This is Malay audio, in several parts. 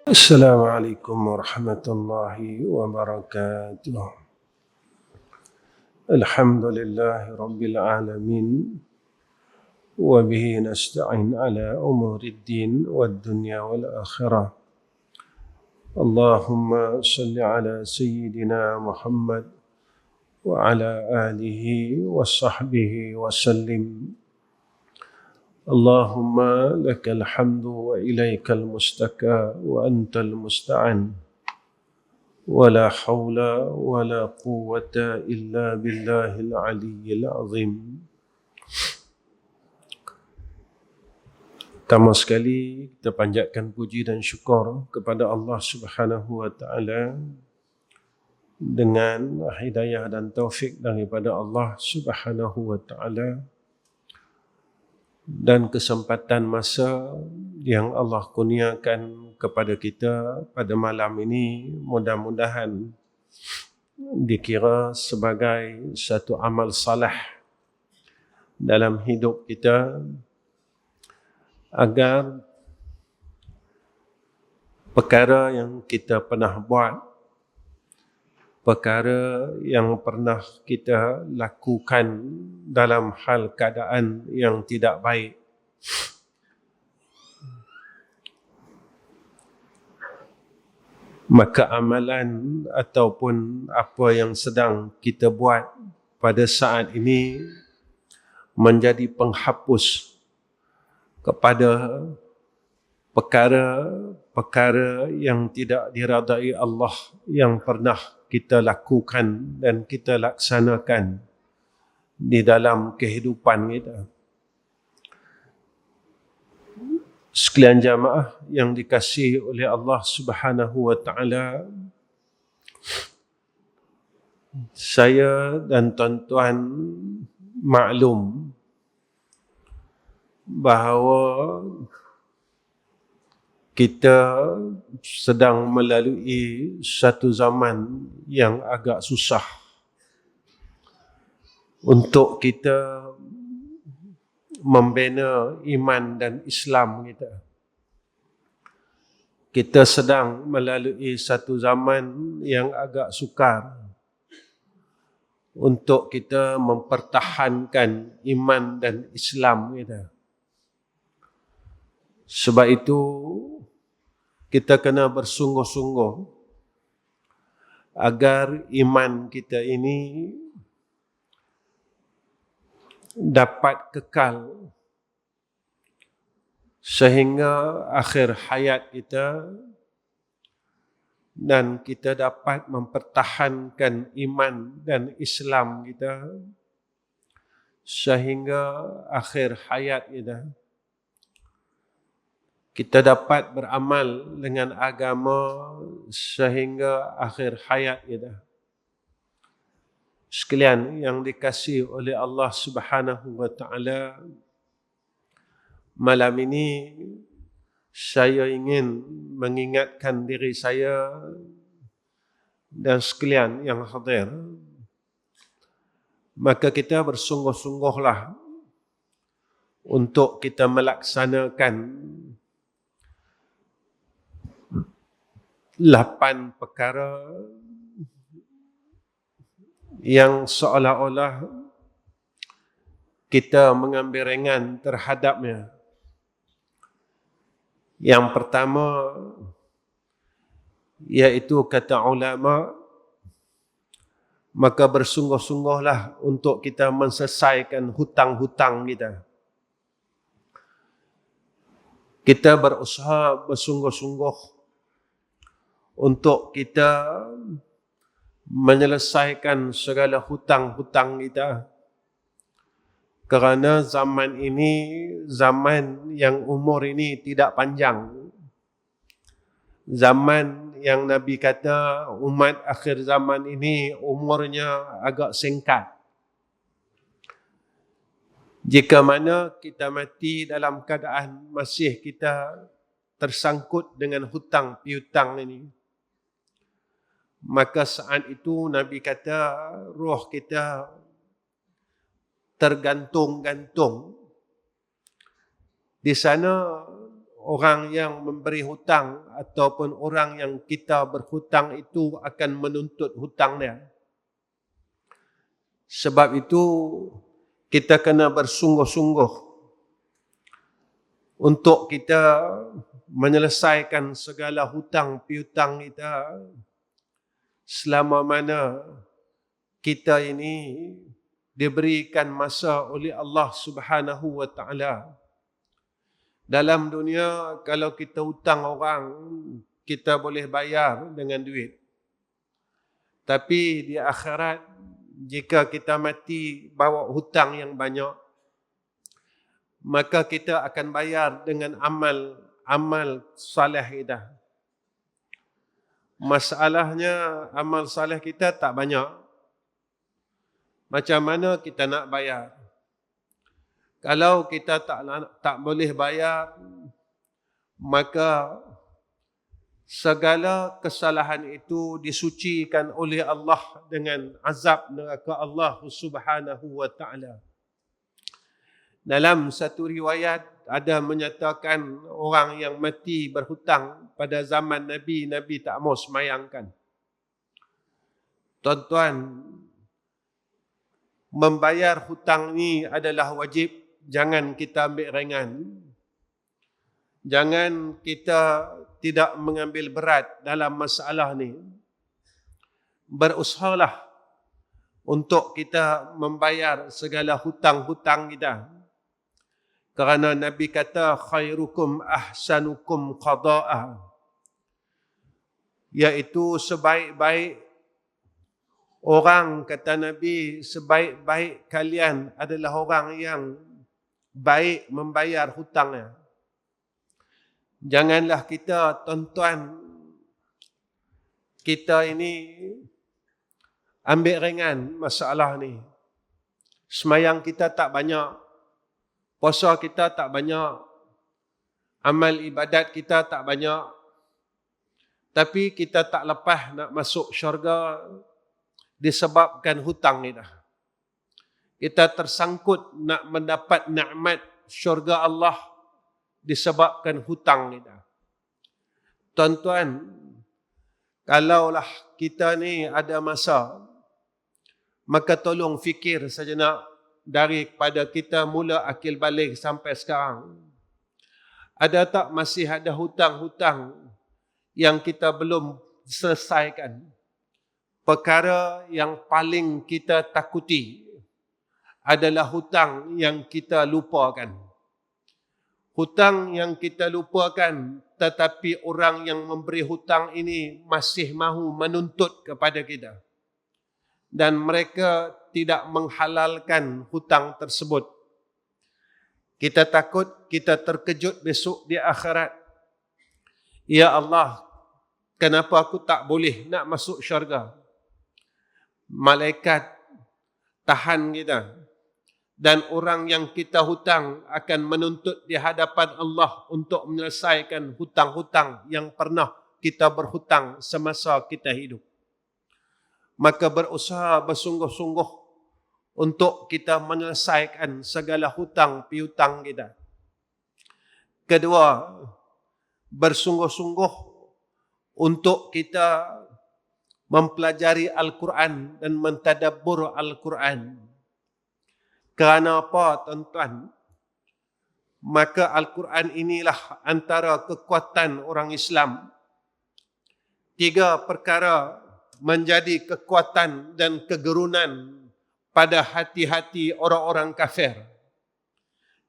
السلام عليكم ورحمة الله وبركاته. الحمد لله رب العالمين، وبه نستعين على أمور الدين والدنيا والآخرة. اللهم صل على سيدنا محمد وعلى آله وصحبه وسلم. اللهم لك الحمد وإليك المستكى وأنت المستعان، ولا حول ولا قوة إلا بالله العلي العظيم. Pertama sekali kita panjatkan puji dan syukur kepada Allah Subhanahu wa taala dengan hidayah dan taufik daripada Allah Subhanahu wa taala dan kesempatan masa yang Allah kurniakan kepada kita pada malam ini, mudah-mudahan dikira sebagai satu amal salah dalam hidup kita, agar perkara yang kita pernah buat, perkara yang pernah kita lakukan dalam hal keadaan yang tidak baik, maka amalan ataupun apa yang sedang kita buat pada saat ini menjadi penghapus kepada perkara-perkara yang tidak diradai Allah yang pernah kita lakukan dan kita laksanakan di dalam kehidupan kita. Sekalian jamaah yang dikasihi oleh Allah Subhanahu wa taala, saya dan tuan-tuan maklum bahawa kita sedang melalui satu zaman yang agak susah untuk kita membina iman dan Islam kita. Kita sedang melalui satu zaman yang agak sukar untuk kita mempertahankan iman dan Islam kita. Sebab itu kita kena bersungguh-sungguh agar iman kita ini dapat kekal sehingga akhir hayat kita, dan kita dapat mempertahankan iman dan Islam kita sehingga akhir hayat kita. Kita dapat beramal dengan agama sehingga akhir hayat kita. Sekalian yang dikasihi oleh Allah Subhanahu wa taala, malam ini saya ingin mengingatkan diri saya dan sekalian yang hadir, maka kita bersungguh-sungguhlah untuk kita melaksanakan 8 perkara yang seolah-olah kita mengambil ringan terhadapnya. Yang pertama, iaitu kata ulama, maka bersungguh-sungguhlah untuk kita menyelesaikan hutang-hutang kita. Kita berusaha bersungguh-sungguh untuk kita menyelesaikan segala hutang-hutang kita. Kerana zaman ini, zaman yang umur ini tidak panjang. Zaman yang Nabi kata umat akhir zaman ini umurnya agak singkat. Jika mana kita mati dalam keadaan masih kita tersangkut dengan hutang piutang ini, maka saat itu Nabi kata roh kita tergantung-gantung. Di sana orang yang memberi hutang ataupun orang yang kita berhutang itu akan menuntut hutang dia. Sebab itu kita kena bersungguh-sungguh untuk kita menyelesaikan segala hutang piutang kita selama mana kita ini diberikan masa oleh Allah Subhanahu wa taala. Dalam dunia kalau kita hutang orang, kita boleh bayar dengan duit. Tapi di akhirat jika kita mati bawa hutang yang banyak, maka kita akan bayar dengan amal saleh kita. Masalahnya amal saleh kita tak banyak. Macam mana kita nak bayar? Kalau kita tak boleh bayar, maka segala kesalahan itu disucikan oleh Allah dengan azab neraka Allah Subhanahu wa taala. Dalam satu riwayat ada menyatakan orang yang mati berhutang pada zaman Nabi tak mau semayangkan. Tuan-tuan, membayar hutang ni adalah wajib, jangan kita ambil ringan. Jangan kita tidak mengambil berat dalam masalah ni. Berusahalah untuk kita membayar segala hutang-hutang kita. Kerana Nabi kata khairukum ahsanukum qada'a, iaitu sebaik-baik orang, kata Nabi, sebaik-baik kalian adalah orang yang baik membayar hutangnya. Janganlah kita, tuan-tuan, kita ini ambil ringan masalah ni. Semayang kita tak banyak, puasa kita tak banyak, amal ibadat kita tak banyak, tapi kita tak lepas nak masuk syurga disebabkan hutang kita. Kita tersangkut nak mendapat nikmat syurga Allah disebabkan hutang kita. Tuan-tuan, kalaulah kita ni ada masa, maka tolong fikir sejenak daripada kita mula akil balik sampai sekarang. Ada tak masih ada hutang-hutang yang kita belum selesaikan? Perkara yang paling kita takuti adalah hutang yang kita lupakan. Hutang yang kita lupakan, tetapi orang yang memberi hutang ini masih mahu menuntut kepada kita. Dan mereka tidak menghalalkan hutang tersebut. Kita takut, kita terkejut besok di akhirat. Ya Allah, kenapa aku tak boleh nak masuk syurga? Malaikat tahan kita. Dan orang yang kita hutang akan menuntut di hadapan Allah untuk menyelesaikan hutang-hutang yang pernah kita berhutang semasa kita hidup. Maka berusaha bersungguh-sungguh untuk kita menyelesaikan segala hutang piutang kita. Kedua, bersungguh-sungguh untuk kita mempelajari Al-Quran dan mentadabbur Al-Quran. Kerana apa, tuan-tuan? Maka Al-Quran inilah antara kekuatan orang Islam. 3 perkara menjadi kekuatan dan kegerunan pada hati-hati orang-orang kafir.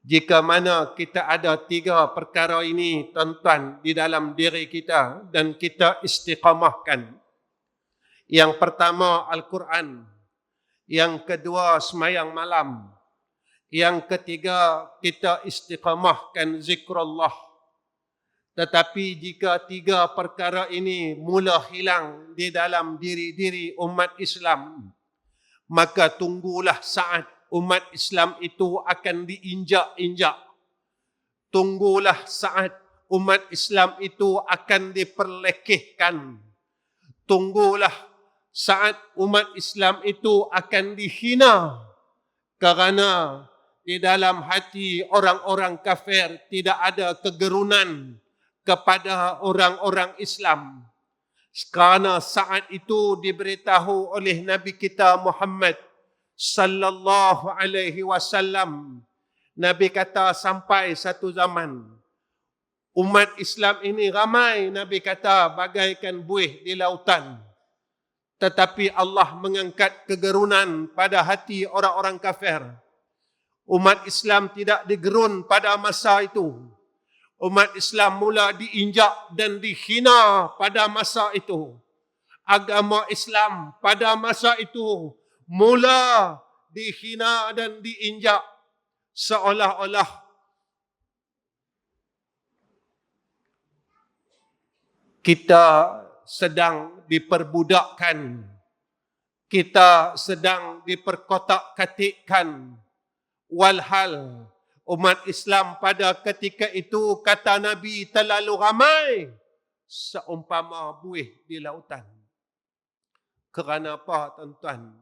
Jika mana kita ada 3 perkara ini, tuan-tuan, di dalam diri kita dan kita istiqamahkan. Yang pertama Al-Quran, yang kedua semayang malam, yang ketiga kita istiqamahkan zikrullah. Tetapi jika 3 perkara ini mula hilang di dalam diri-diri umat Islam, maka tunggulah saat umat Islam itu akan diinjak-injak. Tunggulah saat umat Islam itu akan diperlekehkan. Tunggulah saat umat Islam itu akan dihina kerana di dalam hati orang-orang kafir, tidak ada kegerunan kepada orang-orang Islam. Kerana saat itu diberitahu oleh Nabi kita Muhammad sallallahu alaihi wasallam. Nabi kata sampai satu zaman umat Islam ini ramai, Nabi kata bagaikan buih di lautan. Tetapi Allah mengangkat kegerunan pada hati orang-orang kafir. Umat Islam tidak digerun pada masa itu. Umat Islam mula diinjak dan dihina pada masa itu. Agama Islam pada masa itu mula dihina dan diinjak, seolah-olah kita sedang diperbudakkan, kita sedang diperkotak-katikkan. Walhal umat Islam pada ketika itu, kata Nabi, terlalu ramai seumpama buih di lautan. Kerana apa, tuan-tuan?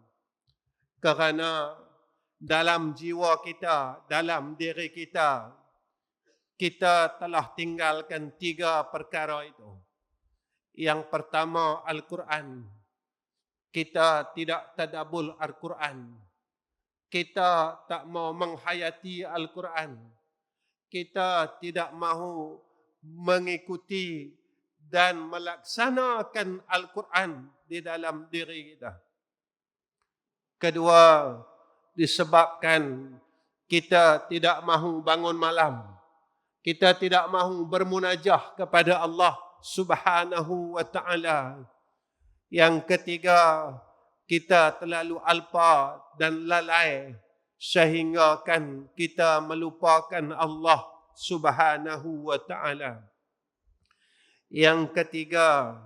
Kerana dalam jiwa kita, dalam diri kita, kita telah tinggalkan 3 perkara itu. Yang pertama, Al-Quran. Kita tidak tadabbur Al-Quran. Kita tak mau menghayati Al-Quran. Kita tidak mahu mengikuti dan melaksanakan Al-Quran di dalam diri kita. Kedua, disebabkan kita tidak mahu bangun malam. Kita tidak mahu bermunajah kepada Allah Subhanahu wa ta'ala. Yang ketiga, kita terlalu alpa dan lalai sehingga kan kita melupakan Allah Subhanahu wa ta'ala. Yang ketiga,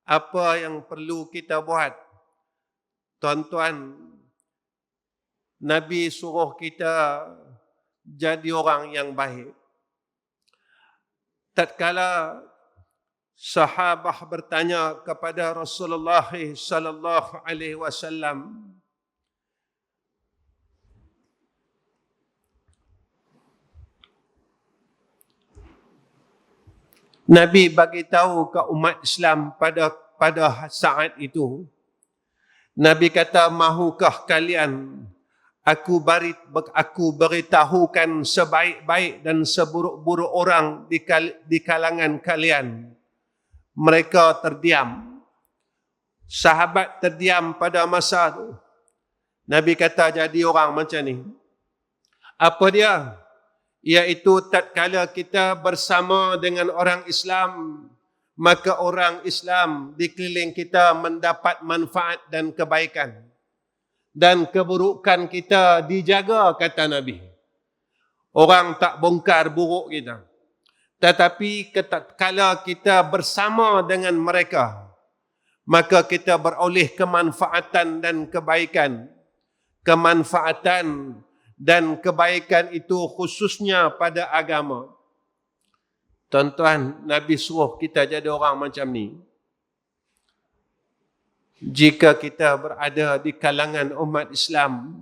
apa yang perlu kita buat? Tuan-tuan, Nabi suruh kita jadi orang yang baik. Tatkala sahabah bertanya kepada Rasulullah sallallahu alaihi wasallam, Nabi bagi tahu ke umat Islam pada saat itu, Nabi kata, mahukah kalian aku beritahukan sebaik-baik dan seburuk-buruk orang di kalangan kalian? Mereka terdiam. Sahabat terdiam pada masa itu. Nabi kata, jadi orang macam ni. Apa dia? Iaitu tatkala kita bersama dengan orang Islam, maka orang Islam di keliling kita mendapat manfaat dan kebaikan. Dan keburukan kita dijaga, kata Nabi. Orang tak bongkar buruk kita. Tetapi tatkala kita bersama dengan mereka, maka kita beroleh kemanfaatan dan kebaikan. Kemanfaatan dan kebaikan itu khususnya pada agama. Tuan-tuan, Nabi suruh kita jadi orang macam ni. Jika kita berada di kalangan umat Islam,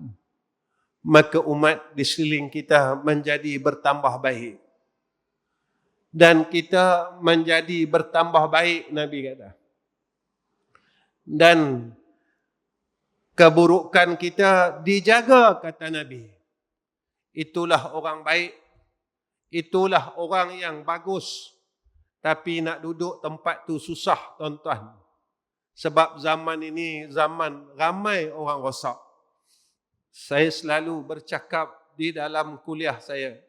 maka umat di sekeliling kita menjadi bertambah baik. Dan kita menjadi bertambah baik, Nabi kata. Dan keburukan kita dijaga, kata Nabi. Itulah orang baik. Itulah orang yang bagus. Tapi nak duduk tempat tu susah, tuan-tuan. Sebab zaman ini zaman ramai orang rosak. Saya selalu bercakap di dalam kuliah saya.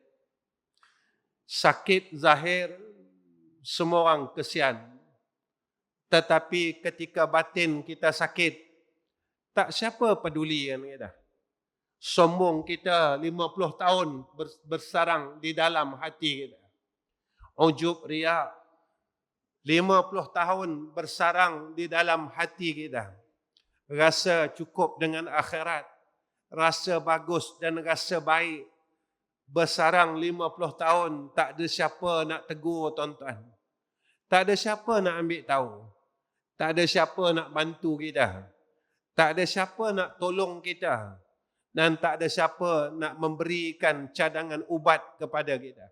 Sakit zahir, semua orang kesian. Tetapi ketika batin kita sakit, tak siapa peduli kan kita. Sombong kita 50 tahun bersarang di dalam hati kita. Ujub riak 50 tahun bersarang di dalam hati kita. Rasa cukup dengan akhirat, rasa bagus dan rasa baik bersarang 50 tahun, tak ada siapa nak tegur, tuan-tuan. Tak ada siapa nak ambil tahu. Tak ada siapa nak bantu kita. Tak ada siapa nak tolong kita. dan tak ada siapa nak memberikan cadangan ubat kepada kita.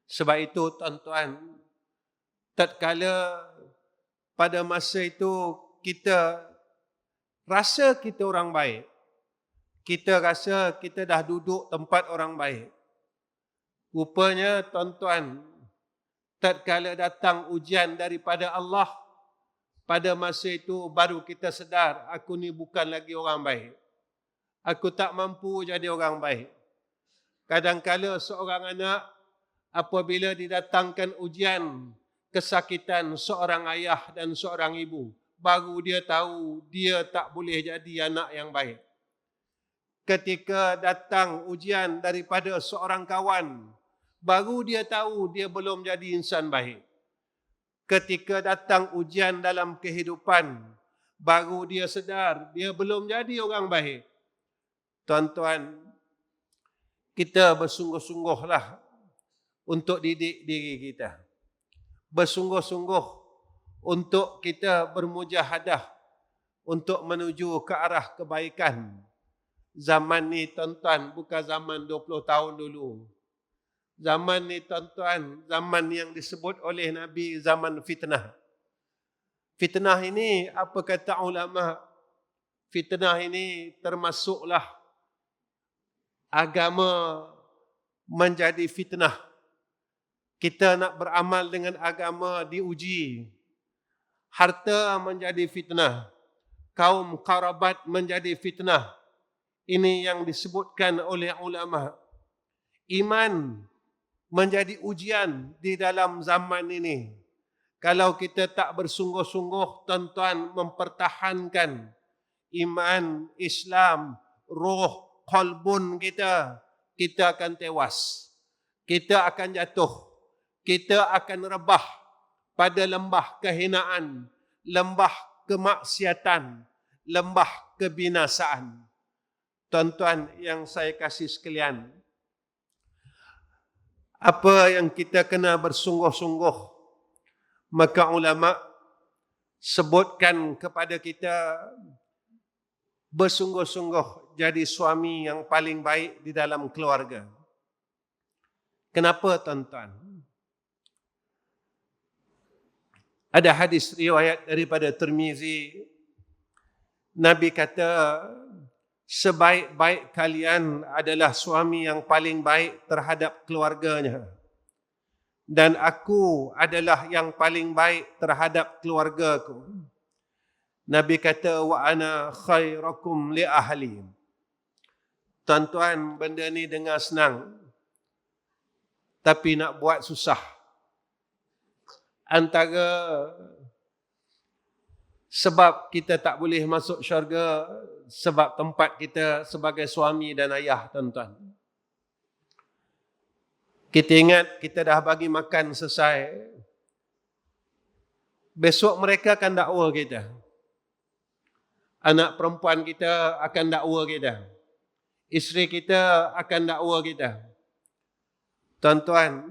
Sebab itu tuan-tuan, tatkala pada masa itu kita rasa kita orang baik, kita rasa kita dah duduk tempat orang baik, rupanya tuan-tuan, tatkala datang ujian daripada Allah, pada masa itu baru kita sedar, aku ni bukan lagi orang baik. Aku tak mampu jadi orang baik. Kadang-kala seorang anak apabila didatangkan ujian, kesakitan seorang ayah dan seorang ibu, baru dia tahu dia tak boleh jadi anak yang baik. Ketika datang ujian daripada seorang kawan, baru dia tahu dia belum jadi insan baik. Ketika datang ujian dalam kehidupan, baru dia sedar dia belum jadi orang baik. Tuan-tuan, kita bersungguh-sungguhlah untuk didik diri kita. Bersungguh-sungguh untuk kita bermujahadah untuk menuju ke arah kebaikan. Zaman ni tuan-tuan bukan zaman 20 tahun dulu. Zaman ni tuan-tuan, zaman yang disebut oleh Nabi zaman fitnah. Fitnah ini, apa kata ulama? Fitnah ini termasuklah agama menjadi fitnah. Kita nak beramal dengan agama diuji. Harta menjadi fitnah. Kaum karabat menjadi fitnah. Ini yang disebutkan oleh ulama. Iman menjadi ujian di dalam zaman ini. Kalau kita tak bersungguh-sungguh, tuan-tuan, mempertahankan iman, Islam, roh, qalbun kita, kita akan tewas. Kita akan jatuh. Kita akan rebah pada lembah kehinaan, lembah kemaksiatan, lembah kebinasaan. Tuan-tuan yang saya kasih sekalian, apa yang kita kena bersungguh-sungguh, maka ulama sebutkan kepada kita bersungguh-sungguh jadi suami yang paling baik di dalam keluarga. Kenapa tuan-tuan? Ada hadis riwayat daripada Tirmizi, Nabi kata, sebaik-baik kalian adalah suami yang paling baik terhadap keluarganya. Dan aku adalah yang paling baik terhadap keluargaku. Nabi kata, wa ana khairakum li ahli. Tuan-tuan, benda ni dengar senang, tapi nak buat susah. Antara sebab kita tak boleh masuk syurga, sebab tempat kita sebagai suami dan ayah, tuan-tuan. Kita ingat kita dah bagi makan selesai, besok mereka akan dakwa kita. Anak perempuan kita akan dakwa kita. Isteri kita akan dakwa kita. Tuan-tuan,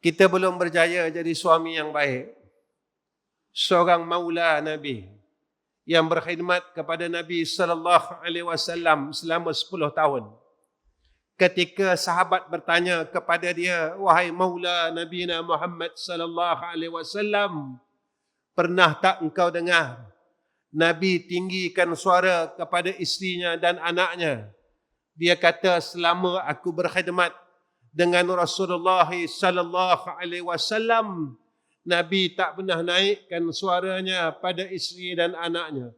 kita belum berjaya jadi suami yang baik. Seorang maula Nabi yang berkhidmat kepada Nabi sallallahu alaihi wasallam selama 10 tahun. Ketika sahabat bertanya kepada dia, wahai maula Nabi Muhammad sallallahu alaihi wasallam, pernah tak engkau dengar Nabi tinggikan suara kepada isterinya dan anaknya? Dia kata, selama aku berkhidmat dengan Rasulullah sallallahu alaihi wasallam, Nabi tak pernah naikkan suaranya pada isteri dan anaknya.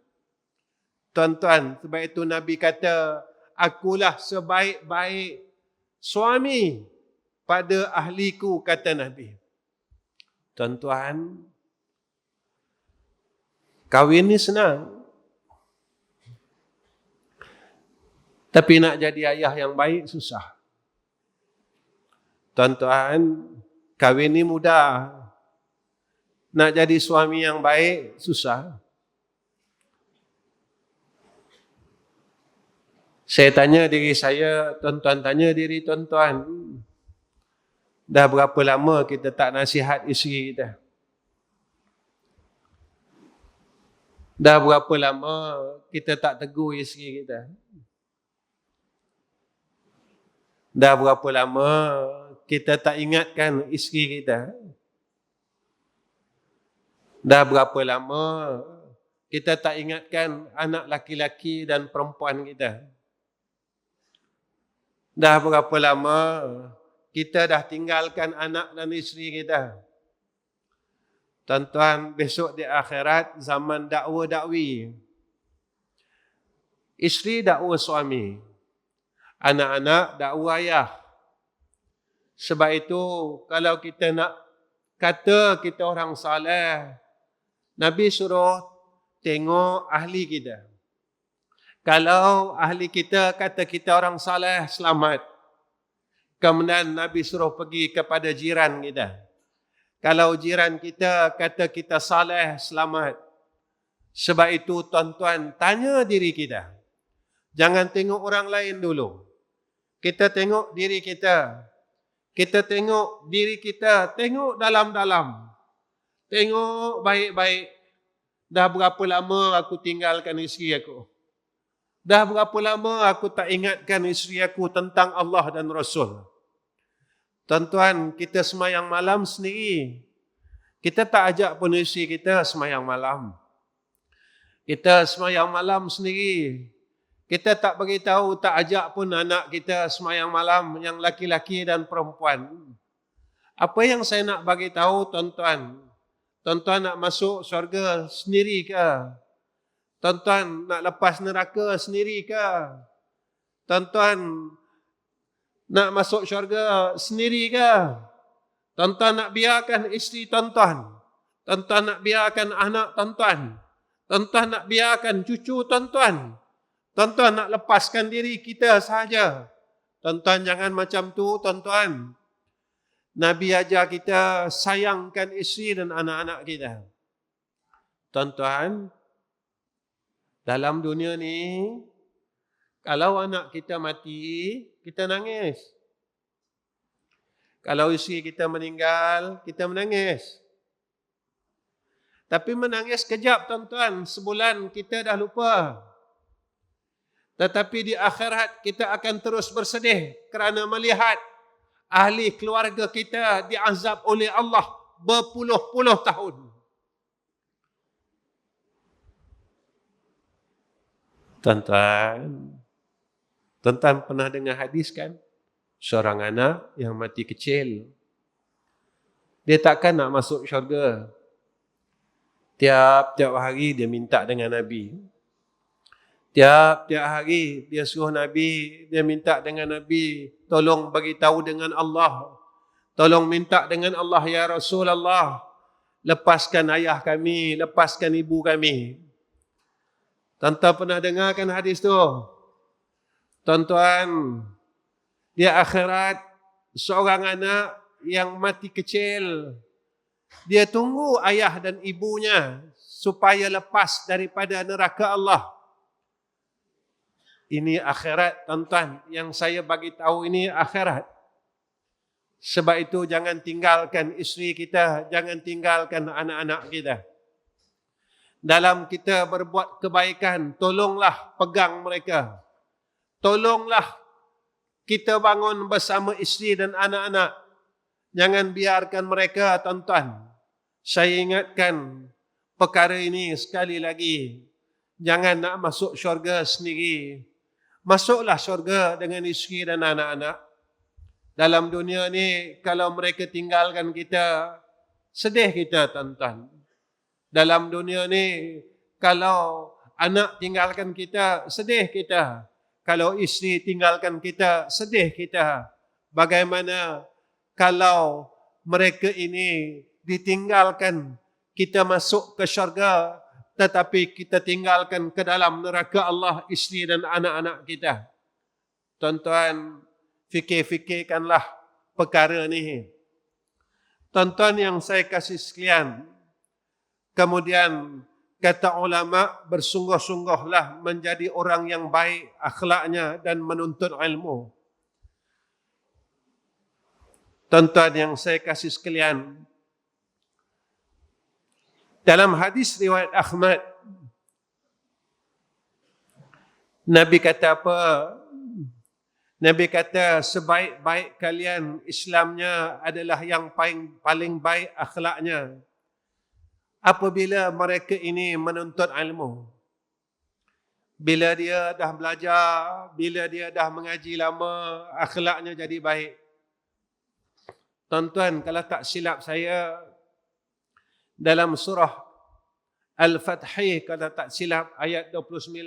Tuan-tuan, sebab itu Nabi kata, akulah sebaik-baik suami pada ahliku, kata Nabi. Tuan-tuan, kahwin ni senang. Tapi nak jadi ayah yang baik susah. Tuan-tuan, kahwin ni mudah. Nak jadi suami yang baik susah. Saya tanya diri saya, tuan-tuan tanya diri tuan-tuan, dah berapa lama kita tak nasihat isteri kita? Dah berapa lama kita tak tegur isteri kita? Dah berapa lama kita tak ingatkan isteri kita? Dah berapa lama kita tak ingatkan anak laki-laki dan perempuan kita? Dah berapa lama kita dah tinggalkan anak dan isteri kita? Tuan-tuan, besok di akhirat zaman dakwa-dakwi. Isteri dakwa suami. Anak-anak dakwa ayah. Sebab itu, kalau kita nak kata kita orang saleh, Nabi suruh tengok ahli kita. Kalau ahli kita kata kita orang saleh, selamat. Kemudian Nabi suruh pergi kepada jiran kita. Kalau jiran kita kata kita saleh, selamat. Sebab itu tuan-tuan, tanya diri kita. Jangan tengok orang lain dulu. Kita tengok diri kita. Kita tengok diri kita. Tengok dalam-dalam. Tengok baik-baik. Dah berapa lama aku tinggalkan isteri aku? Dah berapa lama aku tak ingatkan isteri aku tentang Allah dan Rasul? Tuan-tuan, kita semayang malam sendiri. Kita tak ajak pun isteri kita semayang malam. Kita semayang malam sendiri. Kita tak beritahu, tak ajak pun anak kita semayang malam, yang laki-laki dan perempuan. Apa yang saya nak bagi tahu, tuan-tuan? Tuan-tuan nak masuk syurga sendiri ke? Tuan-tuan nak lepas neraka sendiri ke? Tuan-tuan nak masuk syurga sendiri ke? Tuan-tuan nak biarkan isteri tuan-tuan? Tuan-tuan nak biarkan anak tuan-tuan? Tuan-tuan nak biarkan cucu tuan-tuan? Tuan-tuan nak lepaskan diri kita sahaja? Tuan-tuan jangan macam tu, tuan-tuan. Nabi ajar kita sayangkan isteri dan anak-anak kita. Tuan-tuan, dalam dunia ni, kalau anak kita mati, kita nangis. Kalau isteri kita meninggal, kita menangis. Tapi menangis kejap, tuan-tuan. Sebulan kita dah lupa. Tetapi di akhirat kita akan terus bersedih kerana melihat ahli keluarga kita diazab oleh Allah berpuluh-puluh tahun. Tuan-tuan, tuan-tuan pernah dengar hadis kan? Seorang anak yang mati kecil, dia takkan nak masuk syurga. Tiap-tiap hari dia minta dengan Nabi. Tiap-tiap hari dia suruh Nabi, dia minta dengan Nabi, tolong bagi tahu dengan Allah. Tolong minta dengan Allah, ya Rasulullah, lepaskan ayah kami, lepaskan ibu kami. Tuan-tuan pernah dengarkan hadis tu? Tuan-tuan, di akhirat seorang anak yang mati kecil, dia tunggu ayah dan ibunya supaya lepas daripada neraka Allah. Ini akhirat, tuan-tuan. Yang saya bagi tahu ini akhirat. Sebab itu jangan tinggalkan isteri kita, jangan tinggalkan anak-anak kita. Dalam kita berbuat kebaikan, tolonglah pegang mereka. Tolonglah kita bangun bersama isteri dan anak-anak. Jangan biarkan mereka, tuan-tuan. Saya ingatkan perkara ini sekali lagi. Jangan nak masuk syurga sendiri. Masuklah syurga dengan isteri dan anak-anak. Dalam dunia ni, kalau mereka tinggalkan kita, sedih kita, tuan-tuan. Dalam dunia ni, kalau anak tinggalkan kita, sedih kita. Kalau isteri tinggalkan kita, sedih kita. Bagaimana kalau mereka ini ditinggalkan, kita masuk ke syurga, tetapi kita tinggalkan ke dalam neraka Allah, isteri dan anak-anak kita. Tuan-tuan, fikir-fikirkanlah perkara ni. Tuan-tuan yang saya kasih sekalian, kemudian kata ulama, bersungguh-sungguhlah menjadi orang yang baik akhlaknya dan menuntut ilmu. Tuan-tuan yang saya kasih sekalian, dalam hadis riwayat Ahmad, Nabi kata apa? Nabi kata sebaik-baik kalian Islamnya adalah yang paling baik akhlaknya. Apabila mereka ini menuntut ilmu, bila dia dah belajar, bila dia dah mengaji lama, akhlaknya jadi baik. Tuan-tuan, kalau tak silap saya, dalam surah Al-Fathih, kalau tak silap ayat 29,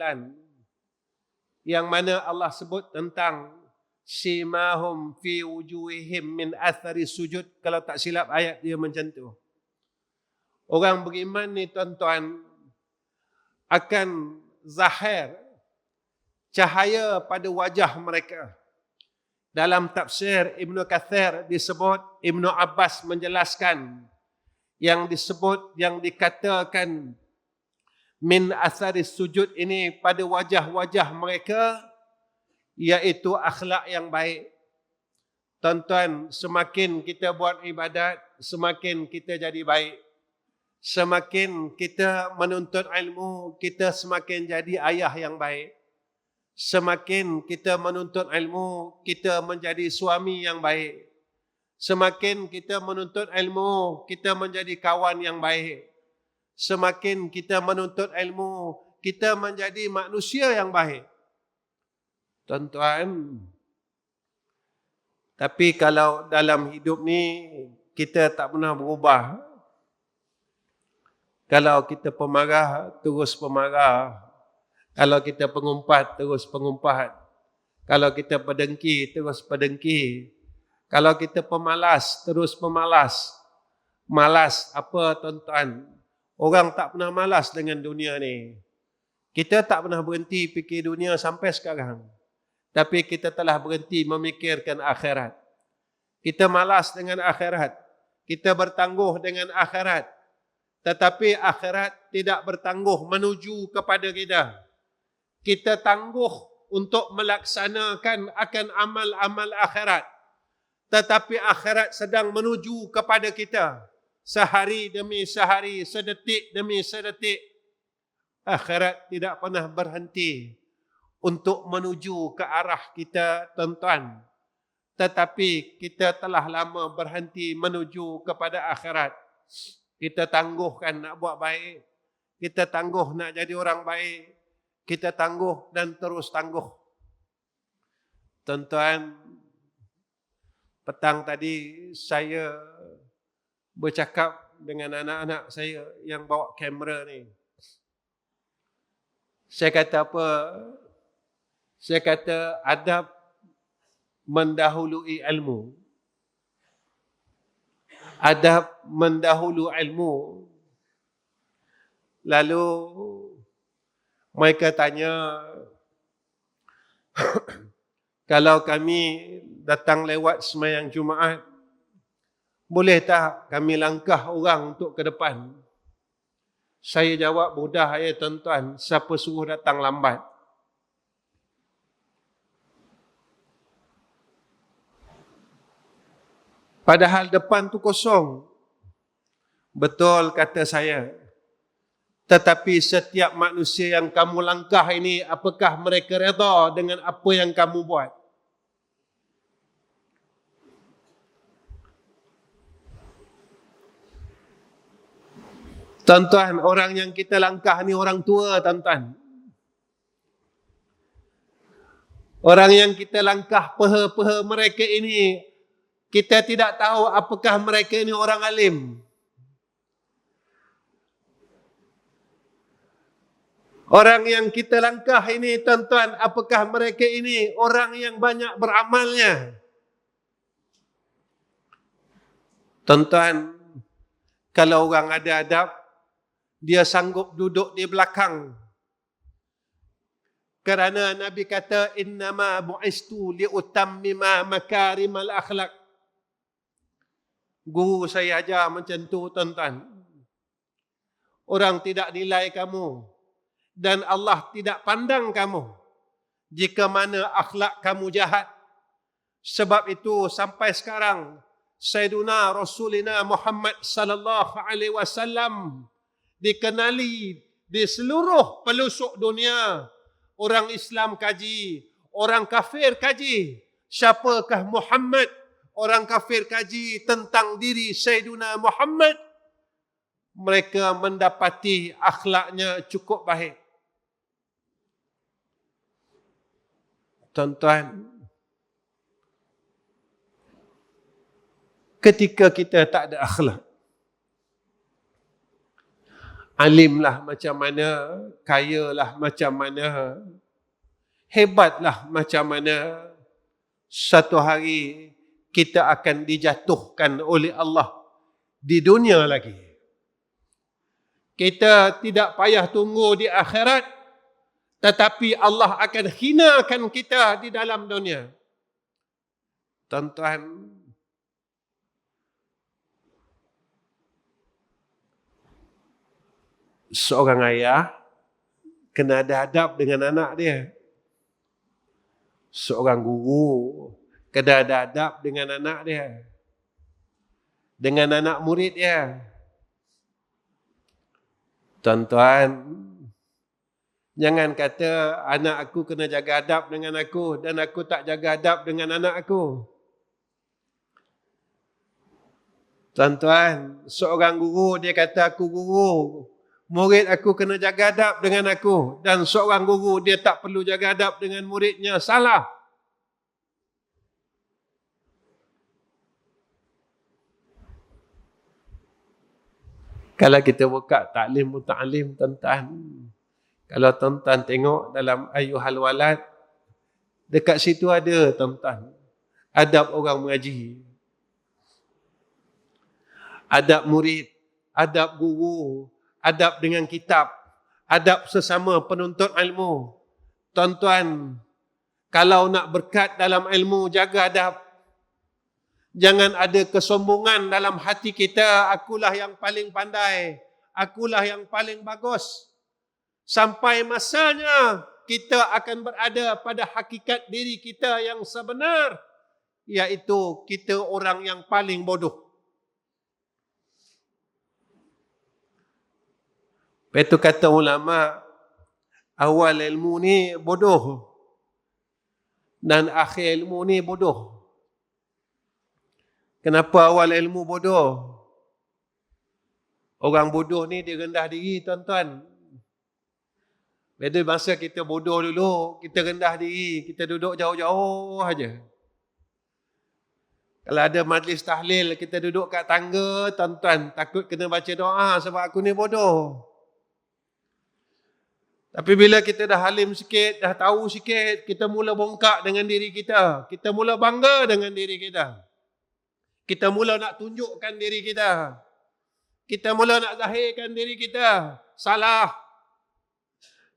yang mana Allah sebut tentang simahum fi wujuhihim min athari sujud. Kalau tak silap ayat dia macam tu. Orang beriman ni tuan-tuan akan zahir cahaya pada wajah mereka. Dalam tafsir Ibn Kathir disebut, Ibn Abbas menjelaskan yang disebut, yang dikatakan min athari sujud ini pada wajah-wajah mereka, iaitu akhlak yang baik. Tuan-tuan, semakin kita buat ibadat, semakin kita jadi baik. Semakin kita menuntut ilmu, kita semakin jadi ayah yang baik. Semakin kita menuntut ilmu, kita menjadi suami yang baik. Semakin kita menuntut ilmu, kita menjadi kawan yang baik. Semakin kita menuntut ilmu, kita menjadi manusia yang baik. Tuan-tuan, tapi kalau dalam hidup ni kita tak pernah berubah, kalau kita pemarah, terus pemarah. Kalau kita pengumpat, terus pengumpat. Kalau kita pedengki, terus pedengki. Kalau kita pemalas, terus pemalas. Malas apa tuan-tuan? Orang tak pernah malas dengan dunia ni. Kita tak pernah berhenti fikir dunia sampai sekarang. Tapi kita telah berhenti memikirkan akhirat. Kita malas dengan akhirat. Kita bertangguh dengan akhirat. Tetapi akhirat tidak bertangguh menuju kepada kita. Kita tangguh untuk melaksanakan akan amal-amal akhirat. Tetapi akhirat sedang menuju kepada kita. Sehari demi sehari, sedetik demi sedetik. Akhirat tidak pernah berhenti untuk menuju ke arah kita, tuan-tuan. Tetapi kita telah lama berhenti menuju kepada akhirat. Kita tangguhkan nak buat baik. Kita tangguh nak jadi orang baik. Kita tangguh dan terus tangguh. Tuan-tuan, petang tadi saya bercakap dengan anak-anak saya yang bawa kamera ni. Saya kata apa? Saya kata adab mendahului ilmu. Adab mendahulu ilmu. Lalu mereka tanya, kalau kami datang lewat sembahyang Jumaat, boleh tak kami langkah orang untuk ke depan? Saya jawab, mudah ya tuan-tuan, siapa suruh datang lambat? Padahal depan tu kosong. Betul kata saya. Tetapi setiap manusia yang kamu langkah ini, apakah mereka redha dengan apa yang kamu buat? Tuan-tuan, orang yang kita langkah ni orang tua, tuan-tuan. Orang yang kita langkah peha-peha mereka ini, kita tidak tahu apakah mereka ini orang alim. Orang yang kita langkah ini, tuan-tuan, apakah mereka ini orang yang banyak beramalnya? Tuan-tuan, kalau orang ada adab, dia sanggup duduk di belakang. Kerana Nabi kata, innama bu'istu liutammima makarimal akhlak. Guru saya ajar macam tu, tuan-tuan. Orang tidak nilai kamu dan Allah tidak pandang kamu jika mana akhlak kamu jahat. Sebab itu sampai sekarang Sayyiduna Rasulina Muhammad sallallahu alaihi wasallam dikenali di seluruh pelosok dunia orang Islam kaji, orang kafir kaji. Siapakah Muhammad? Orang kafir kaji tentang diri Sayyiduna Muhammad. Mereka mendapati akhlaknya cukup baik. Tuan-tuan, ketika kita tak ada akhlak, alimlah macam mana, kayalah macam mana, hebatlah macam mana, satu hari kita akan dijatuhkan oleh Allah di dunia lagi. Kita tidak payah tunggu di akhirat, tetapi Allah akan hinakan kita di dalam dunia. Tuan-tuan, seorang ayah kena ada adab dengan anak dia. Seorang guru kena ada adab dengan anak dia, dengan anak murid dia. Tuan-tuan, jangan kata anak aku kena jaga adab dengan aku dan aku tak jaga adab dengan anak aku. Tuan-tuan, seorang guru dia kata aku guru, murid aku kena jaga adab dengan aku, dan seorang guru dia tak perlu jaga adab dengan muridnya. Salah. Kalau kita buka taklim muta'alim, tuan-tuan, kalau tuan-tuan tengok dalam Ayyuhal Walad, dekat situ ada, tuan-tuan, adab orang mengaji, adab murid, adab guru, adab dengan kitab, adab sesama penuntut ilmu. Tuan-tuan, kalau nak berkat dalam ilmu, jaga adab. Jangan ada kesombongan dalam hati kita, akulah yang paling pandai, akulah yang paling bagus. Sampai masanya kita akan berada pada hakikat diri kita yang sebenar, iaitu kita orang yang paling bodoh. Itu kata ulama, awal ilmu ni bodoh dan akhir ilmu ni bodoh. Kenapa awal ilmu bodoh? Orang bodoh ni dia rendah diri, tuan-tuan. Pada masa kita bodoh dulu, kita rendah diri, kita duduk jauh-jauh aja. Kalau ada majlis tahlil, kita duduk kat tangga, tuan-tuan, takut kena baca doa sebab aku ni bodoh. Tapi bila kita dah halim sikit, dah tahu sikit, kita mula bongkak dengan diri kita. Kita mula bangga dengan diri kita. Kita mula nak tunjukkan diri kita. Kita mula nak zahirkan diri kita. Salah.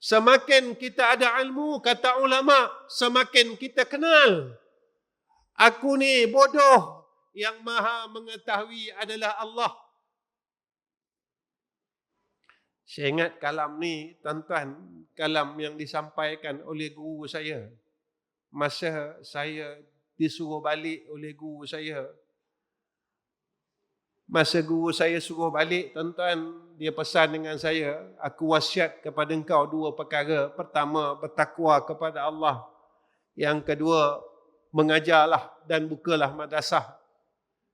Semakin kita ada ilmu, kata ulama, semakin kita kenal. Aku ni bodoh. Yang maha mengetahui adalah Allah. Saya ingat kalam ni, tuan-tuan, kalam yang disampaikan oleh guru saya. Masa saya disuruh balik oleh guru saya. Masa guru saya suruh balik, tuan-tuan, dia pesan dengan saya, aku wasiat kepada engkau dua perkara. Pertama, bertakwa kepada Allah. Yang kedua, mengajarlah dan bukalah madrasah.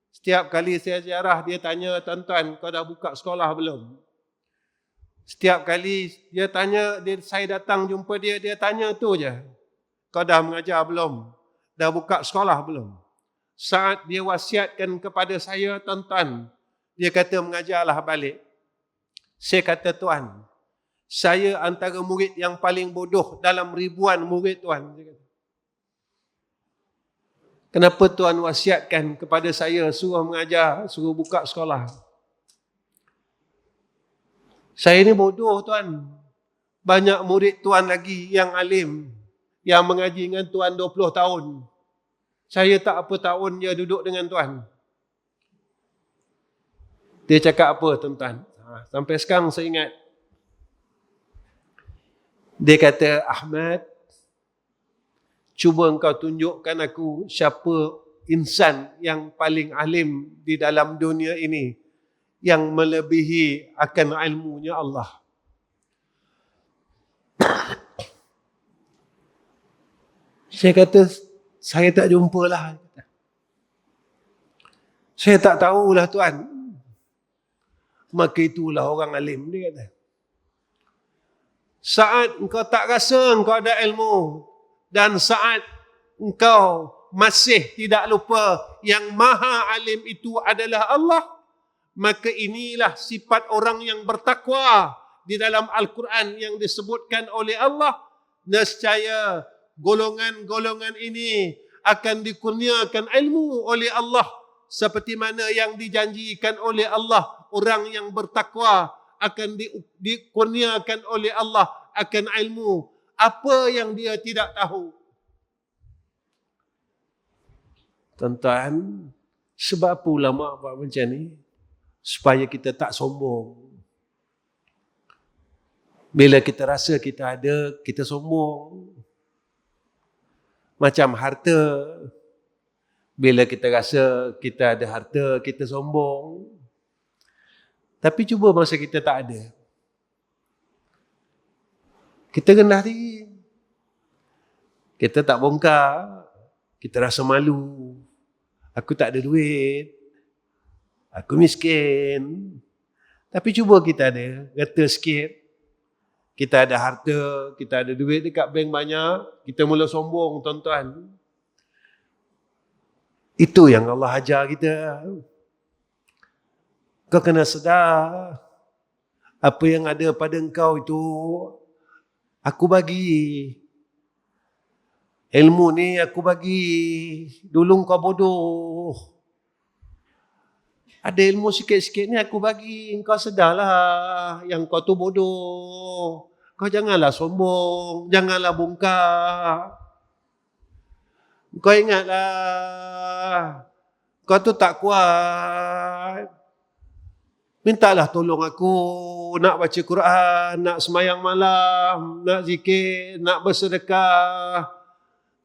Setiap kali saya ziarah, dia tanya, tuan-tuan, kau dah buka sekolah belum? Setiap kali dia tanya, saya datang jumpa dia, dia tanya tu je. Kau dah mengajar belum? Dah buka sekolah belum? Saat dia wasiatkan kepada saya, tuan-tuan, dia kata mengajarlah balik. Saya kata, tuan, saya antara murid yang paling bodoh dalam ribuan murid tuan. Kenapa tuan wasiatkan kepada saya suruh mengajar, suruh buka sekolah? Saya ni bodoh, tuan. Banyak murid tuan lagi yang alim, yang mengaji dengan tuan 20 tahun. Saya tak apa tahun dia duduk dengan tuan. Dia cakap apa, tuan-tuan? Sampai sekarang saya ingat. Dia kata, Ahmad, cuba engkau tunjukkan aku siapa insan yang paling alim di dalam dunia ini, yang melebihi akan ilmunya Allah. Saya kata, saya tak jumpa lah. Saya tak tahulah Tuan. Maka itulah orang alim, dia kata. Saat engkau tak rasa engkau ada ilmu, dan saat engkau masih tidak lupa yang maha alim itu adalah Allah, maka inilah sifat orang yang bertakwa di dalam Al-Quran yang disebutkan oleh Allah. Nescaya golongan-golongan ini akan dikurniakan ilmu oleh Allah, seperti mana yang dijanjikan oleh Allah, orang yang bertakwa akan dikurniakan oleh Allah akan ilmu apa yang dia tidak tahu. Tuan-tuan, sebab apa ulama buat macam ni? Supaya kita tak sombong. Bila kita rasa kita ada, kita sombong. Macam harta. Bila kita rasa kita ada harta, kita sombong. Tapi cuba masa kita tak ada. Kita rendah diri. Kita tak bongkar. Kita rasa malu. Aku tak ada duit. Aku miskin. Tapi cuba kita ada. Kata sikit. Kita ada harta. Kita ada duit dekat bank banyak. Kita mula sombong, tuan-tuan. Itu yang Allah ajar kita. Kau kena sedar. Apa yang ada pada engkau itu, aku bagi. Ilmu ni aku bagi. Dulu kau bodoh. Ada ilmu sikit-sikit ni aku bagi. Engkau sedarlah yang kau tu bodoh. Kau janganlah sombong. Janganlah bongkar. Kau ingatlah. Kau tu tak kuat. Mintalah tolong aku. Nak baca Quran. Nak semayang malam. Nak zikir. Nak bersedekah.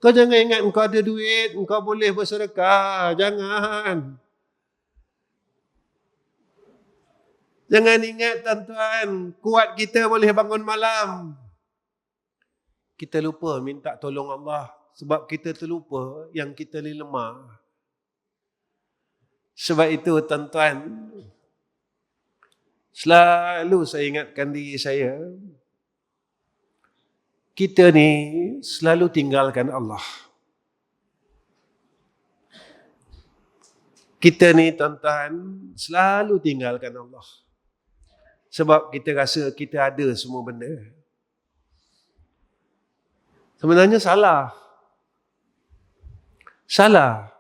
Kau jangan ingat engkau ada duit. Engkau boleh bersedekah. Jangan. Jangan ingat tuan-tuan. Kuat kita boleh bangun malam. Kita lupa minta tolong Allah. Sebab kita terlupa yang kita ni lemah. Sebab itu tuan-tuan, selalu saya ingatkan diri saya, kita ni selalu tinggalkan Allah. Kita ni tuan-tuan selalu tinggalkan Allah. Sebab kita rasa kita ada semua benda. Sebenarnya salah. Salah.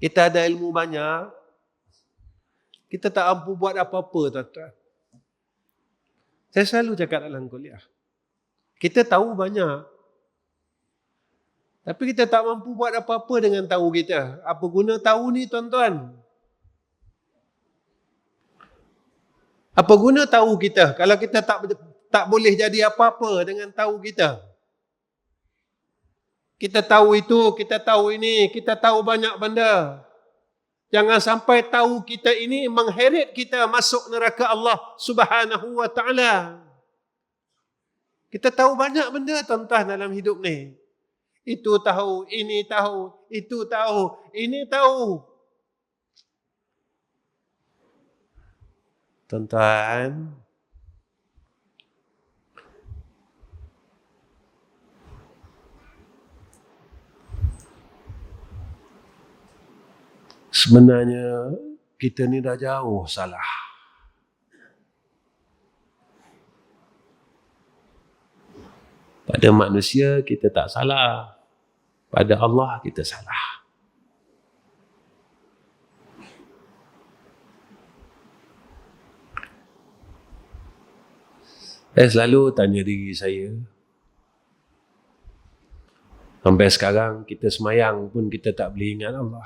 Kita ada ilmu banyak. Kita tak mampu buat apa-apa, tuan-tuan. Saya selalu cakap dalam kuliah. Kita tahu banyak. Tapi kita tak mampu buat apa-apa dengan tahu kita. Apa guna tahu ni, tuan-tuan? Apa guna tahu kita kalau kita tak boleh jadi apa-apa dengan tahu kita? Kita tahu itu, kita tahu ini, kita tahu banyak benda. Jangan sampai tahu kita ini mengheret kita masuk neraka Allah Subhanahu wa ta'ala. Kita tahu banyak benda tuan-tuan dalam hidup ni. Itu tahu, ini tahu, itu tahu, ini tahu. Tuan-tuan, sebenarnya kita ni dah jauh salah. Pada manusia kita tak salah. Pada Allah kita salah. Saya selalu tanya diri saya. Sampai sekarang kita semayang pun kita tak boleh ingat Allah.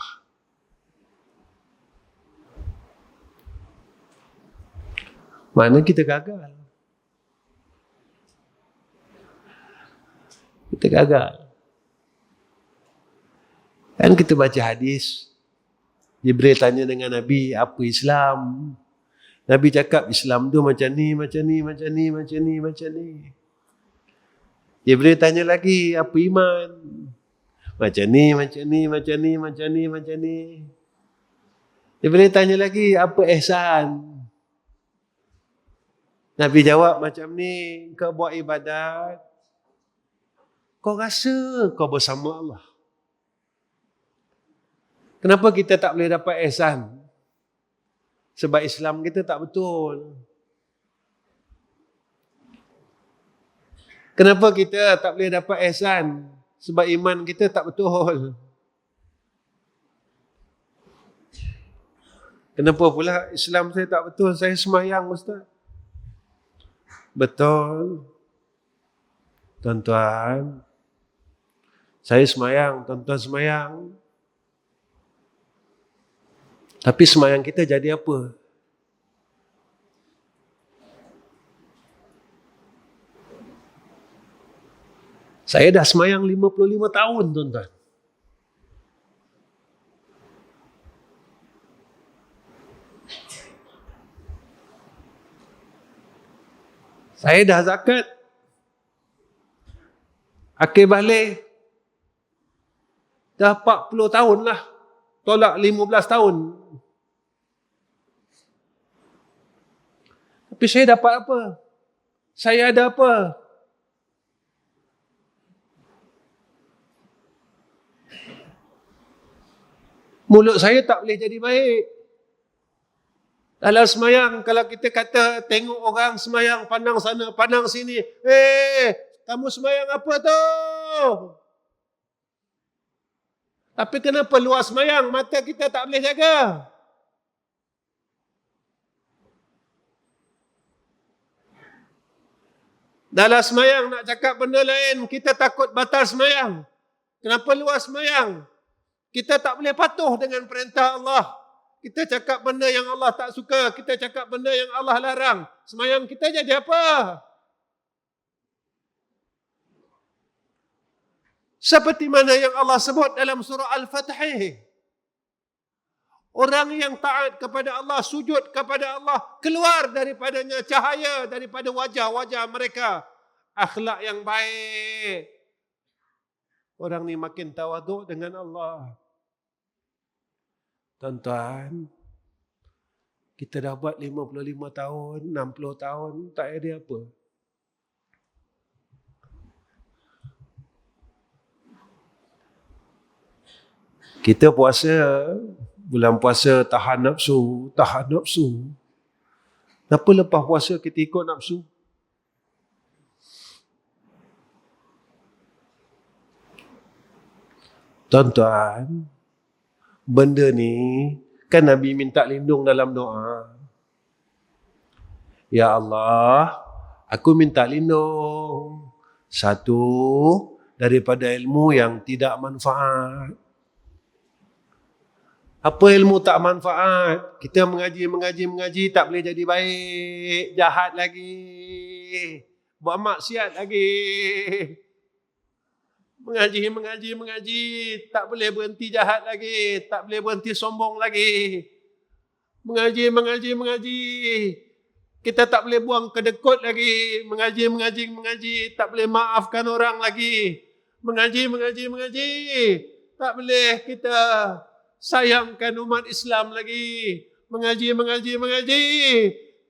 Mana kita gagal. Kita gagal. Kan kita baca hadis. Jibril tanya dengan Nabi, apa Islam? Nabi cakap Islam tu macam ni, macam ni, macam ni, macam ni, macam ni. Dia boleh tanya lagi, apa iman? Macam ni, macam ni, macam ni, macam ni, macam ni. Dia boleh tanya lagi, apa ihsan? Nabi jawab macam ni, kau buat ibadat, kau rasa kau bersama Allah. Kenapa kita tak boleh dapat ihsan? Sebab Islam kita tak betul. Kenapa kita tak boleh dapat ihsan? Sebab iman kita tak betul. Kenapa pula Islam saya tak betul? Saya semayang, Ustaz. Betul. Tuan-tuan, saya semayang, tuan-tuan semayang. Tapi semayang kita jadi apa? Saya dah semayang 55 tahun, tuan-tuan. Saya dah zakat. Akil balik. Dah 40 tahun lah. Tolak 15 tahun. Tapi saya dapat apa? Saya ada apa? Mulut saya tak boleh jadi baik. Dalam semayang, kalau kita kata tengok orang semayang, pandang sana, pandang sini. Kamu semayang apa tu? Tapi kenapa luar semayang, mata kita tak boleh jaga? Dalam semayang nak cakap benda lain, kita takut batal semayang. Kenapa luar semayang? Kita tak boleh patuh dengan perintah Allah. Kita cakap benda yang Allah tak suka. Kita cakap benda yang Allah larang. Semayang kita jadi apa? Seperti mana yang Allah sebut dalam surah Al-Fatih. Orang yang taat kepada Allah, sujud kepada Allah, keluar daripadanya cahaya daripada wajah-wajah mereka. Akhlak yang baik. Orang ni makin tawaduk dengan Allah. Tuan-tuan, kita dah buat 55 tahun, 60 tahun, tak ada apa. Kita puasa, bulan puasa tahan nafsu, tahan nafsu. Kenapa lepas puasa kita ikut nafsu? Tuan-tuan, benda ni kan Nabi minta lindung dalam doa. Ya Allah, aku minta lindung. Satu, daripada ilmu yang tidak manfaat. Apa ilmu tak manfaat? Kita mengaji tak boleh jadi baik. Jahat lagi. Buat maksiat lagi. Mengaji, tak boleh berhenti jahat lagi, tak boleh berhenti sombong lagi. Mengaji. Kita tak boleh buang kedekut lagi. Mengaji, tak boleh maafkan orang lagi. Mengaji. Tak boleh kita sayangkan umat Islam lagi. Mengaji.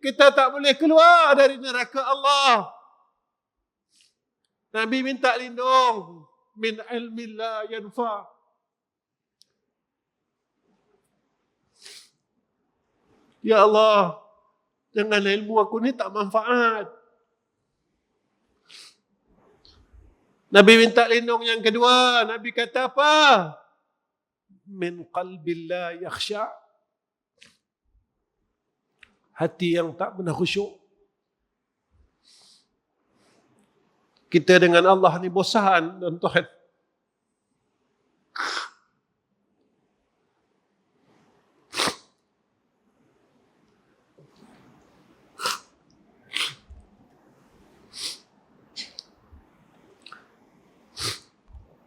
Kita tak boleh keluar dari neraka Allah. Nabi minta lindung. Min ilmin la yanfa. Ya Allah, dengan ilmu aku ni tak manfaat. Nabi minta lindung yang kedua. Nabi kata apa? Min qalbil la yakhsha. Hati yang tak pernah khusyuk. Kita dengan Allah ni bosan, tuan-tuan.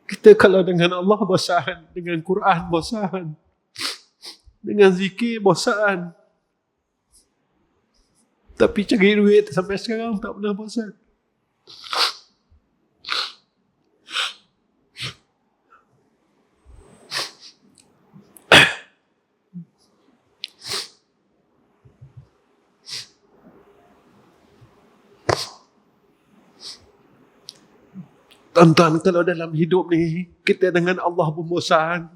Kita kalau dengan Allah bosan, dengan Quran bosan, dengan zikir bosan. Tapi cari duit sampai sekarang tak pernah bosan. Tuan-tuan, kalau dalam hidup ni, kita dengan Allah berbosan.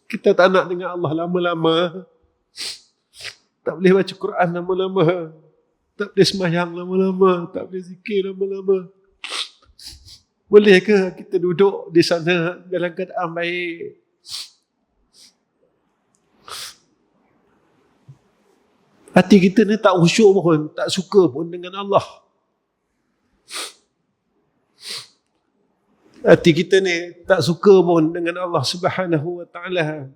Kita tak nak dengan Allah lama-lama. Tak boleh baca Quran lama-lama. Tak boleh sembahyang lama-lama. Tak boleh zikir lama-lama. Boleh ke kita duduk di sana dalam keadaan baik? Hati kita ni tak khusyuk pun, tak suka pun dengan Allah. Hati kita ni tak suka pun dengan Allah Subhanahu wa ta'ala.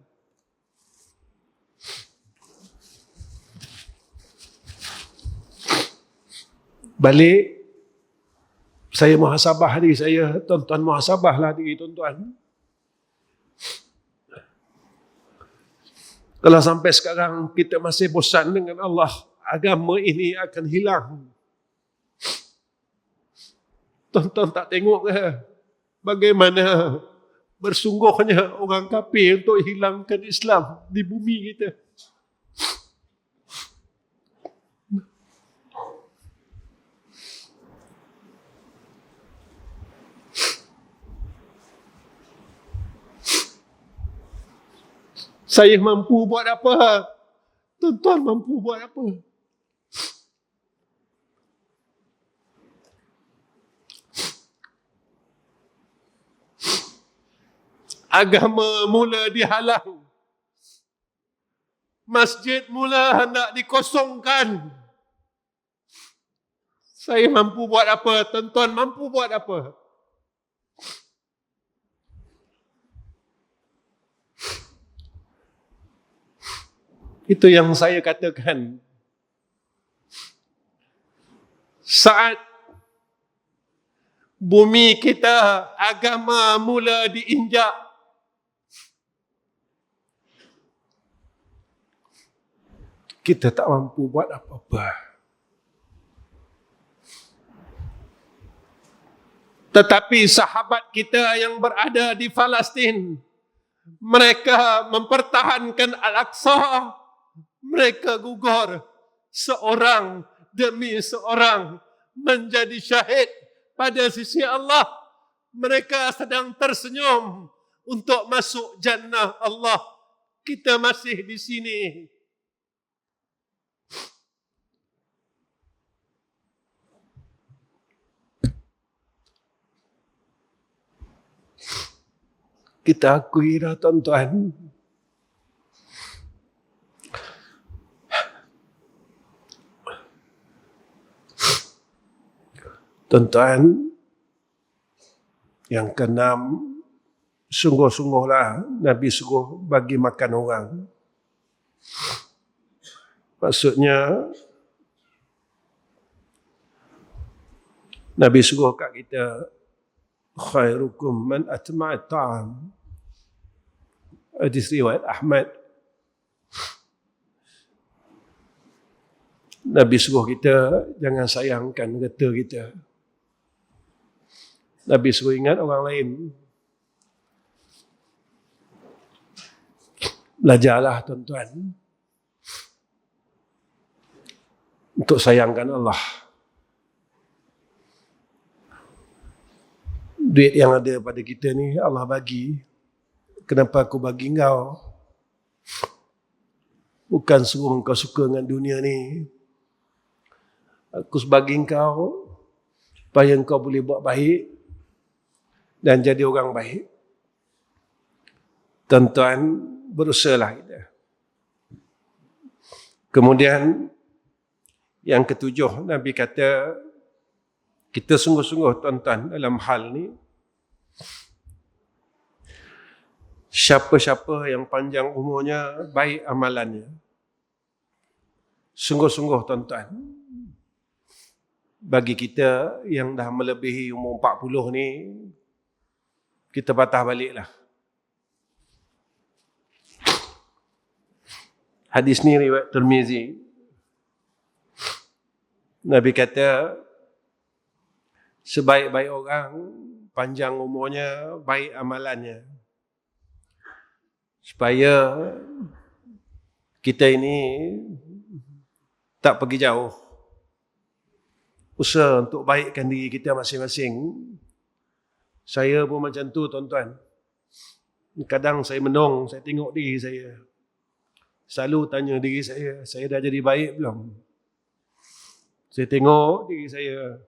Balik, saya muhasabah diri saya, tuan-tuan muhasabahlah diri tuan-tuan. Kalau sampai sekarang kita masih bosan dengan Allah, agama ini akan hilang. Tuan-tuan tak tengok ke bagaimana bersungguhnya orang kafir untuk hilangkan Islam di bumi kita? Saya mampu buat apa? Tuan-tuan mampu buat apa? Agama mula dihalang. Masjid mula hendak dikosongkan. Saya mampu buat apa? Tuan-tuan mampu buat apa? Itu yang saya katakan. Saat bumi kita, agama mula diinjak, kita tak mampu buat apa-apa. Tetapi sahabat kita yang berada di Palestin, mereka mempertahankan Al-Aqsa. Mereka gugur seorang demi seorang menjadi syahid pada sisi Allah. Mereka sedang tersenyum untuk masuk jannah Allah. Kita masih di sini. Kita akui dah tuan-tuan, tuan-tuan, yang keenam, sungguh-sungguhlah Nabi suruh bagi makan orang. Maksudnya, Nabi suruh kat kita, khairukum man atma'at ta'am. Hadis riwayat Ahmad. Nabi suruh kita jangan sayangkan kata kita. Nabi suruh ingat orang lain. Belajarlah tuan-tuan untuk sayangkan Allah. Duit yang ada pada kita ni Allah bagi. Kenapa aku bagi engkau? Bukan suruh engkau suka dengan dunia ni. Aku bagi engkau supaya engkau boleh buat baik dan jadi orang baik. Tuan-tuan, berusahalah kita. Kemudian yang ketujuh, Nabi kata kita sungguh-sungguh tuan-tuan dalam hal ni. Siapa-siapa yang panjang umurnya, baik amalannya. Sungguh-sungguh tuan-tuan, bagi kita yang dah melebihi umur 40 ni, kita patah baliklah. Hadis ni riwayat Tirmizi. Nabi kata, sebaik-baik orang, panjang umurnya, baik amalannya. Supaya kita ini tak pergi jauh. Usaha untuk baikkan diri kita masing-masing. Saya pun macam tu, tuan-tuan. Kadang saya menong, saya tengok diri saya. Selalu tanya diri saya dah jadi baik belum? Saya tengok diri saya.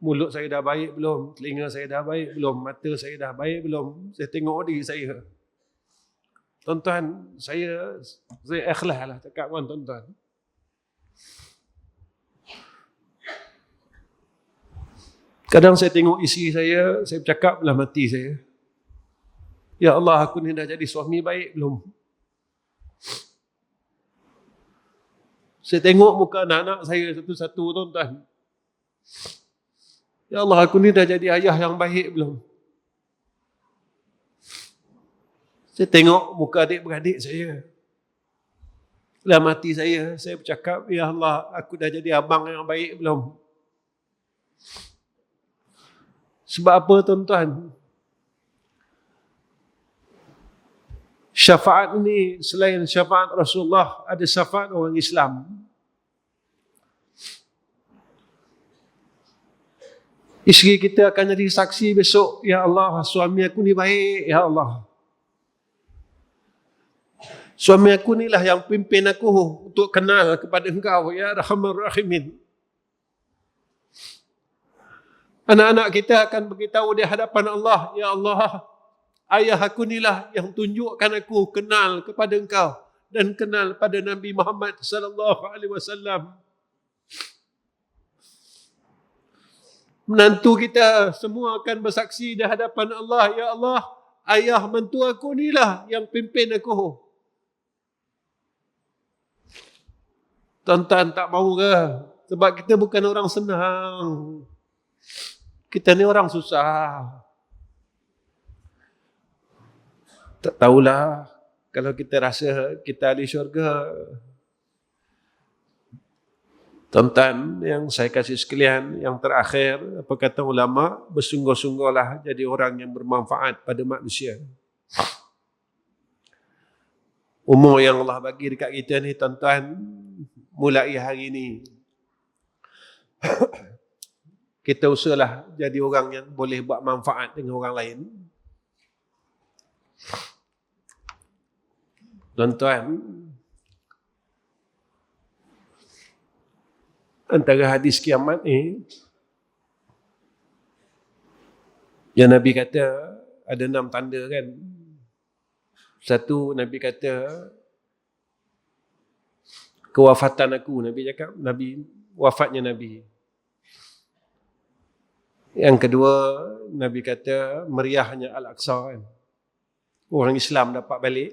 Mulut saya dah baik belum? Telinga saya dah baik belum? Mata saya dah baik belum? Saya tengok diri saya. Tuan-tuan, saya ikhlas lah cakap dengan tuan-tuan. Kadang saya tengok isteri saya bercakap dalam hati saya, ya Allah, aku ni dah jadi suami baik belum? Saya tengok muka anak-anak saya satu-satu, tuan-tuan. Ya Allah, aku ni dah jadi ayah yang baik belum? Saya tengok muka adik-beradik saya. Dalam hati saya bercakap, ya Allah, aku dah jadi abang yang baik belum? Sebab apa, tuan-tuan? Syafaat ini selain syafaat Rasulullah, ada syafaat orang Islam. Isteri kita akan jadi saksi besok, ya Allah, suami aku ni baik, ya Allah. Suami aku ni lah yang pimpin aku untuk kenal kepada Engkau, ya Arhamar Rahimin. Anak-anak kita akan beritahu di hadapan Allah, ya Allah, ayah aku ni lah yang tunjukkan aku kenal kepada Engkau dan kenal pada Nabi Muhammad sallallahu alaihi wasallam. Menantu kita semua akan bersaksi di hadapan Allah, ya Allah, ayah mentua aku ni lah yang pimpin aku. Tuan-tuan, tak mahu ke? Sebab kita bukan orang senang. Kita ni orang susah. Tak tahulah kalau kita rasa kita ahli syurga. Tuan-tuan yang saya kasih sekalian, yang terakhir, apa kata ulama, bersungguh-sungguhlah jadi orang yang bermanfaat pada manusia. Umur yang Allah bagi dekat kita ni, tuan-tuan, mulai hari ini kita usahalah jadi orang yang boleh buat manfaat dengan orang lain. Tuan-tuan, antara hadis kiamat ni, yang Nabi kata ada 6 tanda kan. Satu, Nabi kata kewafatan aku. Nabi cakap, wafatnya Nabi. Yang kedua, Nabi kata meriahnya Al-Aqsa kan. Orang Islam dapat balik.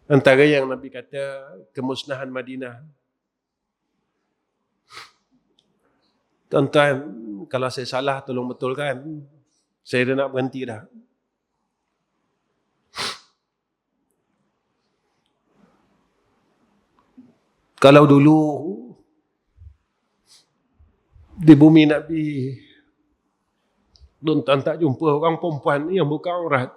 Antara yang Nabi kata kemusnahan Madinah. Tuan-tuan, kalau saya salah tolong betulkan. Saya dah nak berhenti dah. Kalau dulu di bumi Nabi, tuan-tuan tak jumpa orang perempuan yang buka aurat.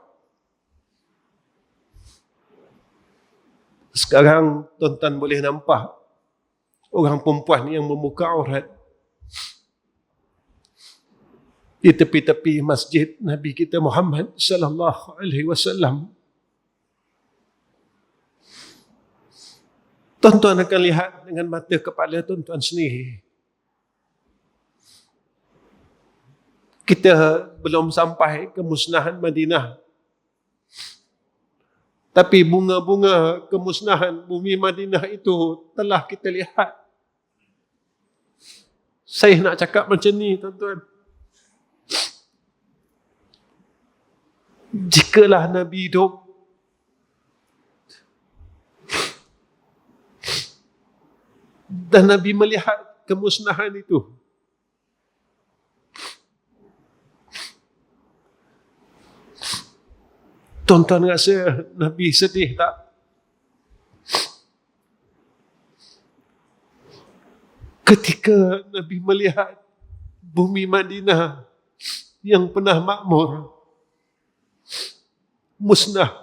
Sekarang tuan-tuan boleh nampak orang perempuan yang membuka aurat di tepi-tepi masjid Nabi kita Muhammad sallallahu alaihi wasallam. Tuan-tuan akan lihat dengan mata kepala tuan-tuan sendiri. Kita belum sampai ke musnahan Madinah. Tapi bunga-bunga kemusnahan bumi Madinah itu telah kita lihat. Saya nak cakap macam ni, tuan-tuan. Jikalah Nabi hidup, dan Nabi melihat kemusnahan itu, tuan-tuan rasa Nabi sedih tak? Ketika Nabi melihat bumi Madinah yang pernah makmur, musnah